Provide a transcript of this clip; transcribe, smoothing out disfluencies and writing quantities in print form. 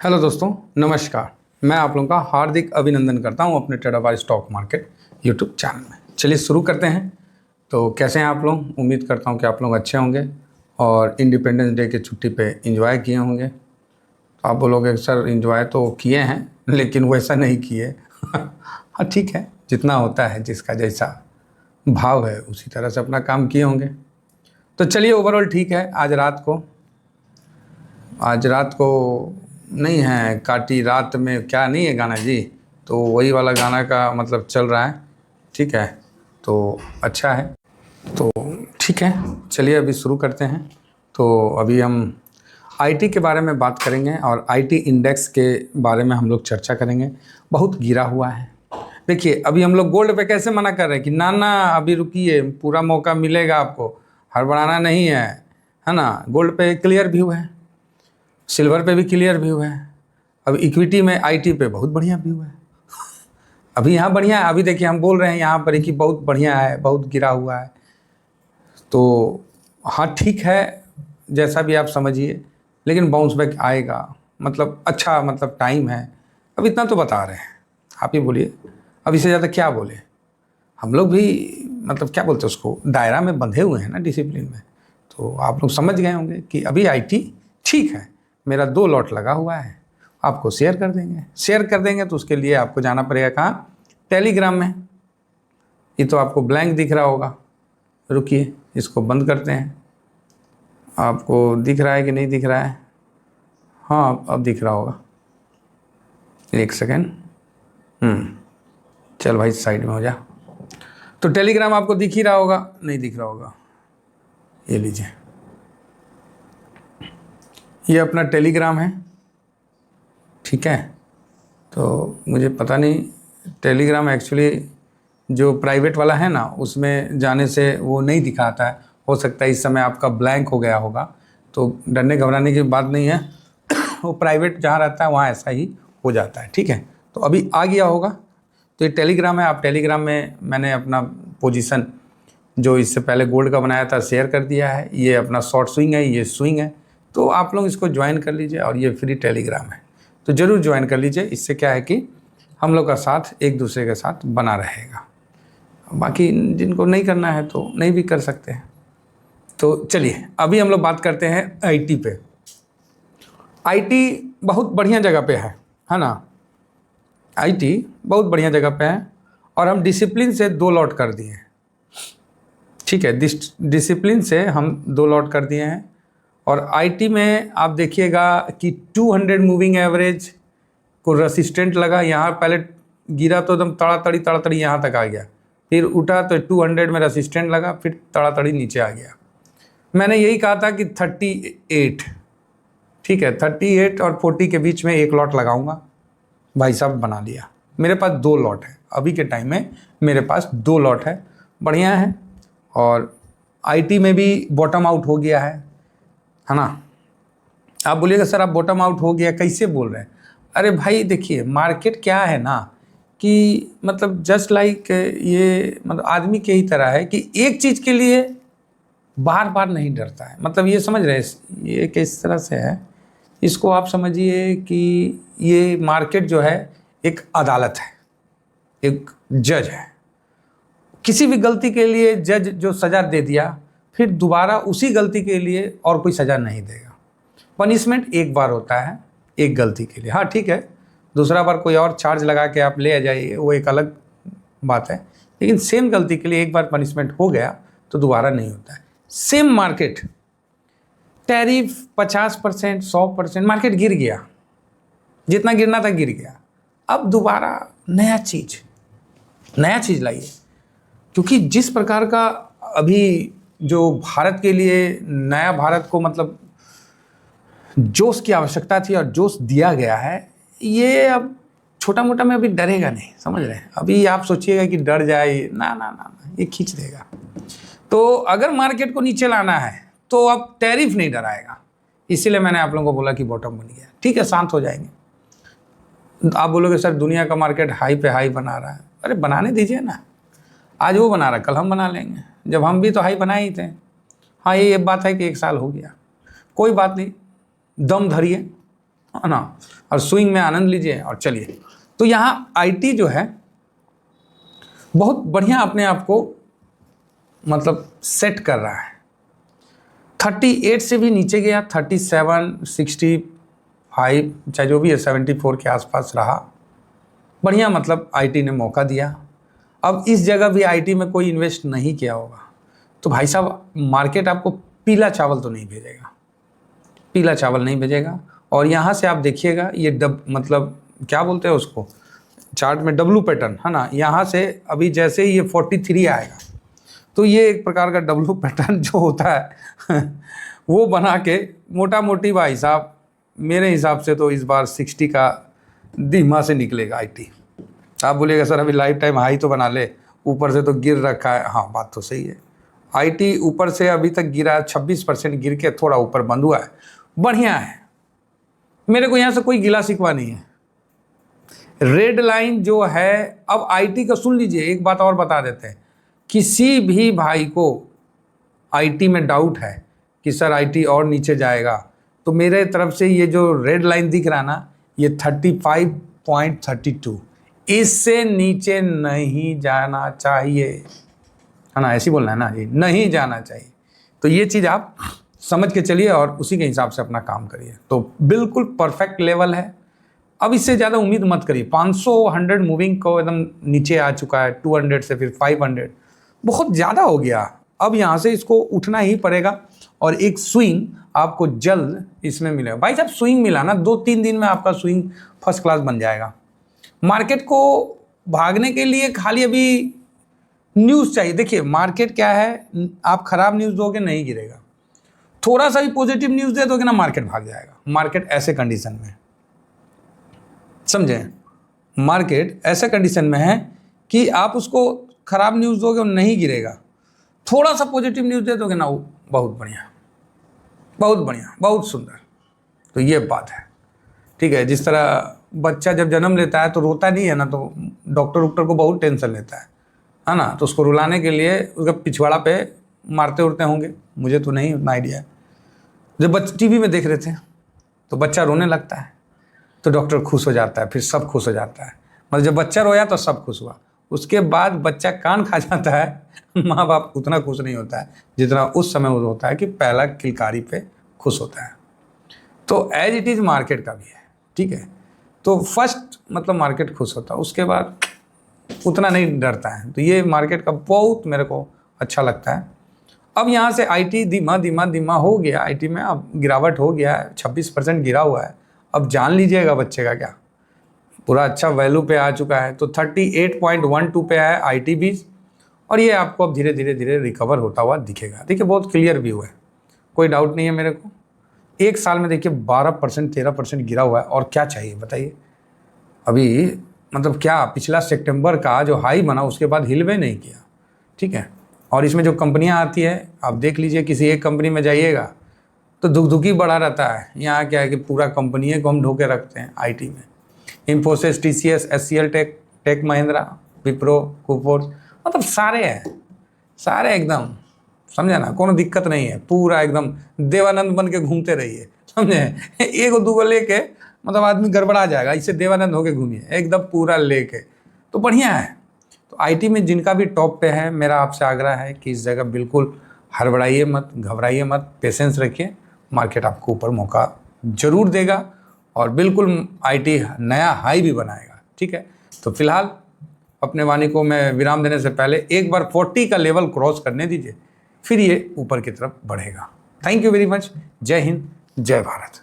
Hello दोस्तों, नमस्कार। मैं आप लोगों का हार्दिक अभिनंदन करता हूं अपने trader by stock market YouTube channel में। चलिए शुरू करते हैं। तो कैसे हैं आप लोग? उम्मीद करता हूं कि आप लोग अच्छे होंगे और इंडिपेंडेंस डे की छुट्टी पे एंजॉय किए होंगे। तो आप बोलोगे सर एंजॉय तो किए हैं लेकिन वैसा नहीं किए। हाँ ठीक है, जितना होता है जिसका जैसा भाव है उसी तरह से अपना काम किए होंगे। तो चलिए ओवरऑल ठीक है। आज रात को नहीं है, काटी रात में क्या नहीं है गाना जी, तो वही वाला गाना का मतलब चल रहा है। ठीक है, तो अच्छा है। तो ठीक है, चलिए अभी शुरू करते हैं। तो अभी हम आईटी के बारे में बात करेंगे और आईटी इंडेक्स के बारे में हम लोग चर्चा करेंगे। बहुत गिरा हुआ है। देखिए अभी हम लोग गोल्ड पे कैसे मना कर रहे हैं कि ना ना अभी रुकिए, पूरा मौका मिलेगा आपको, हड़बड़ाना नहीं है ना। गोल्ड पे क्लियर व्यू है, सिल्वर पे भी क्लियर व्यू है। अब इक्विटी में आईटी पे बहुत बढ़िया व्यू है। अभी यहाँ बढ़िया है। अभी देखिए हम बोल रहे हैं यहाँ पर कि बहुत बढ़िया है, बहुत गिरा हुआ है। तो हाँ ठीक है, जैसा भी आप समझिए, लेकिन बाउंस बैक आएगा। मतलब अच्छा, मतलब टाइम है। अब इतना तो बता रहे हैं, आप ही बोलिए अब इससे ज़्यादा क्या बोले। हम लोग भी मतलब क्या बोलते हैं उसको, दायरा में बंधे हुए हैं ना, डिसिप्लिन में। तो आप लोग समझ गए होंगे कि अभी आईटी ठीक है। मेरा 2 लॉट लगा हुआ है, आपको शेयर कर देंगे। तो उसके लिए आपको जाना पड़ेगा कहाँ? टेलीग्राम में। ये तो आपको ब्लैंक दिख रहा होगा। रुकिए इसको बंद करते हैं। आपको दिख रहा है कि नहीं दिख रहा है? हाँ अब दिख रहा होगा। एक सेकेंड। चल भाई साइड में हो जा। तो टेलीग्राम आपको दिख ही रहा होगा, नहीं दिख रहा होगा? ये लीजिए, ये अपना टेलीग्राम है। ठीक है, तो मुझे पता नहीं, टेलीग्राम एक्चुअली जो प्राइवेट वाला है ना, उसमें जाने से वो नहीं दिखाता है। हो सकता है इस समय आपका ब्लैंक हो गया होगा, तो डरने घबराने की बात नहीं है। वो प्राइवेट जहाँ रहता है वहाँ ऐसा ही हो जाता है। ठीक है, तो अभी आ गया होगा। तो ये टेलीग्राम है। आप टेलीग्राम में मैंने अपना पोजीशन जो इससे पहले गोल्ड का बनाया था शेयर कर दिया है। ये अपना शॉर्ट स्विंग है, ये स्विंग है। तो आप लोग इसको ज्वाइन कर लीजिए और ये फ्री टेलीग्राम है, तो ज़रूर ज्वाइन कर लीजिए। इससे क्या है कि हम लोग का साथ एक दूसरे के साथ बना रहेगा। बाकी जिनको नहीं करना है तो नहीं भी कर सकते हैं। तो चलिए अभी हम लोग बात करते हैं आईटी पे। आईटी बहुत बढ़िया जगह पे है ना। आईटी बहुत बढ़िया जगह पे है और हम डिसिप्लिन से 2 लॉट कर दिए हैं। ठीक है, डिसिप्लिन से हम 2 लॉट कर दिए हैं। और आईटी में आप देखिएगा कि 200 मूविंग एवरेज को रेसिस्टेंट लगा। यहाँ पहले गिरा तो एकदम तड़ातड़ी यहाँ तक आ गया, फिर उठा तो 200 में रेसिस्टेंट लगा, फिर तड़ातड़ी नीचे आ गया। मैंने यही कहा था कि 38, ठीक है, 38 और 40 के बीच में 1 लॉट लगाऊंगा। भाई साहब बना लिया। मेरे पास 2 लॉट है अभी के टाइम में, मेरे पास 2 लॉट है, बढ़िया है। और आईटी में भी बॉटम आउट हो गया है ना। आप बोलिएगा सर आप बॉटम आउट हो गया कैसे बोल रहे हैं? अरे भाई देखिए मार्केट क्या है ना, कि मतलब जस्ट लाइक ये मतलब आदमी के ही तरह है कि एक चीज़ के लिए बार बार नहीं डरता है। मतलब ये समझ रहे हैं, ये किस तरह से है, इसको आप समझिए कि ये मार्केट जो है एक अदालत है, एक जज है। किसी भी गलती के लिए जज जो सज़ा दे दिया, फिर दोबारा उसी गलती के लिए और कोई सज़ा नहीं देगा। पनिशमेंट एक बार होता है एक गलती के लिए। हाँ ठीक है, दूसरा बार कोई और चार्ज लगा के आप ले आ जाइए, वो एक अलग बात है। लेकिन सेम गलती के लिए एक बार पनिशमेंट हो गया तो दोबारा नहीं होता है। सेम मार्केट, टैरिफ 50%, 100%, मार्केट गिर गया, जितना गिरना था गिर गया। अब दोबारा नया चीज़ लाइए। क्योंकि जिस प्रकार का अभी जो भारत के लिए नया भारत को मतलब जोश की आवश्यकता थी और जोश दिया गया है, ये अब छोटा मोटा में अभी डरेगा नहीं, समझ रहे हैं। अभी आप सोचिएगा कि डर जाए, ना ना ना ना, ये खींच देगा। तो अगर मार्केट को नीचे लाना है तो अब टैरिफ नहीं डराएगा। इसीलिए मैंने आप लोगों को बोला कि बॉटम बन गया। ठीक है, शांत हो जाएंगे। आप बोलोगे सर दुनिया का मार्केट हाई पे हाई बना रहा है। अरे बनाने दीजिए ना, आज वो बना रहा है कल हम बना लेंगे। जब हम भी तो हाई बनाए ही थे। हाँ ये बात है कि 1 साल हो गया, कोई बात नहीं, दम धरिए, है ना, और स्विंग में आनंद लीजिए और चलिए। तो यहाँ आईटी जो है बहुत बढ़िया अपने आप को मतलब सेट कर रहा है। 38 से भी नीचे गया, 37, 65, चाहे जो भी है 74 के आसपास रहा, बढ़िया मतलब आईटी ने मौका दिया। अब इस जगह भी आईटी में कोई इन्वेस्ट नहीं किया होगा तो भाई साहब मार्केट आपको पीला चावल तो नहीं भेजेगा, पीला चावल नहीं भेजेगा। और यहाँ से आप देखिएगा ये मतलब क्या बोलते हैं उसको चार्ट में, डब्लू पैटर्न है ना, यहाँ से अभी जैसे ही ये 43 आएगा तो ये एक प्रकार का डब्लू पैटर्न जो होता है वो बना के मोटा मोटी भाई साहब मेरे हिसाब से तो इस बार 60 का धीमा से निकलेगा आईटी। आप बोलिएगा सर अभी लाइफ टाइम हाई तो बना ले, ऊपर से तो गिर रखा है। हाँ बात तो सही है, आईटी ऊपर से अभी तक गिरा है 26% गिर के थोड़ा ऊपर बंद हुआ है, बढ़िया है, मेरे को यहाँ से कोई गिला शिकवा नहीं है। रेड लाइन जो है, अब आईटी का सुन लीजिए, एक बात और बता देते हैं, किसी भी भाई को आईटी में डाउट है कि सर आईटी और नीचे जाएगा तो मेरे तरफ से ये जो रेड लाइन दिख रहा है ना, ये 35.32 इससे नीचे नहीं जाना चाहिए, है ना, ऐसे ही बोलना है ना जी, नहीं जाना चाहिए। तो ये चीज़ आप समझ के चलिए और उसी के हिसाब से अपना काम करिए। तो बिल्कुल परफेक्ट लेवल है, अब इससे ज़्यादा उम्मीद मत करिए। 500 100 मूविंग को एकदम नीचे आ चुका है, 200 से फिर 500 बहुत ज़्यादा हो गया। अब यहाँ से इसको उठना ही पड़ेगा और एक स्विंग आपको जल्द इसमें मिलेगा। भाई साहब स्विंग मिला ना, 2-3 दिन में आपका स्विंग फर्स्ट क्लास बन जाएगा। मार्केट को भागने के लिए खाली अभी न्यूज़ चाहिए। देखिए मार्केट क्या है, आप खराब न्यूज़ दोगे नहीं गिरेगा, थोड़ा सा भी पॉजिटिव न्यूज़ दे दोगे ना मार्केट भाग जाएगा। मार्केट ऐसे कंडीशन में, समझें, मार्केट ऐसे कंडीशन में है कि आप उसको खराब न्यूज़ दोगे और नहीं गिरेगा, थोड़ा सा पॉजिटिव न्यूज़ दे दोगे ना, वो बहुत बढ़िया, बहुत बढ़िया, बहुत सुंदर। तो ये बात है, ठीक है। जिस तरह बच्चा जब जन्म लेता है तो रोता नहीं है ना, तो डॉक्टर को बहुत टेंशन लेता है ना, तो उसको रुलाने के लिए उसका पिछवाड़ा पे मारते उड़ते होंगे, मुझे तो नहीं उतना आइडिया है। जब टीवी में देख रहे थे तो बच्चा रोने लगता है तो डॉक्टर खुश हो जाता है, फिर सब खुश हो जाता है। मतलब जब बच्चा रोया तो सब खुश हुआ, उसके बाद बच्चा कान खा जाता है माँ बाप उतना खुश नहीं होता है जितना उस समय होता है कि पहला किलकारी पे खुश होता है। तो एज इट इज़ मार्केट का भी है, ठीक है। तो फर्स्ट मतलब मार्केट खुश होता है, उसके बाद उतना नहीं डरता है। तो ये मार्केट का बहुत मेरे को अच्छा लगता है। अब यहाँ से आईटी धीमा हो गया, आईटी में अब गिरावट हो गया है, 26% गिरा हुआ है। अब जान लीजिएगा बच्चे का क्या, पूरा अच्छा वैल्यू पे आ चुका है। तो 38.12 पे है आईटी भी, और ये आपको अब धीरे धीरे रिकवर होता हुआ दिखेगा। देखिए बहुत क्लियर व्यू है, कोई डाउट नहीं है मेरे को। एक साल में देखिए 12% 13% गिरा हुआ है, और क्या चाहिए बताइए। अभी मतलब क्या, पिछला सितंबर का जो हाई बना उसके बाद हिलवे नहीं किया, ठीक है। और इसमें जो कंपनियां आती है आप देख लीजिए, किसी एक कंपनी में जाइएगा तो दुखी बढ़ा रहता है। यहाँ क्या है कि पूरा कंपनी को हम ढोके रखते हैं आईटी में, Infosys, TCS, HCL, tech Mahindra, Wipro, Coforge, मतलब सारे हैं, सारे एकदम, समझे ना, कोनो दिक्कत नहीं है। पूरा एकदम देवानंद बन के घूमते रहिए, समझे। एक दूगो लेके मतलब आदमी गड़बड़ा जाएगा, इससे देवानंद होके घूमिए एकदम पूरा लेके, तो बढ़िया है। तो आईटी में जिनका भी टॉप पे है, मेरा आपसे आग्रह है कि इस जगह बिल्कुल हड़बड़ाइए मत, घबराइए मत, पेशेंस रखिए, मार्केट आपको ऊपर मौका जरूर देगा और बिल्कुल आईटी नया हाई भी बनाएगा, ठीक है। तो फिलहाल अपने वाणी को मैं विराम देने से पहले एक बार 40 का लेवल क्रॉस करने दीजिए, फिर ये ऊपर की तरफ बढ़ेगा। Thank you very much. जय हिंद, जय भारत।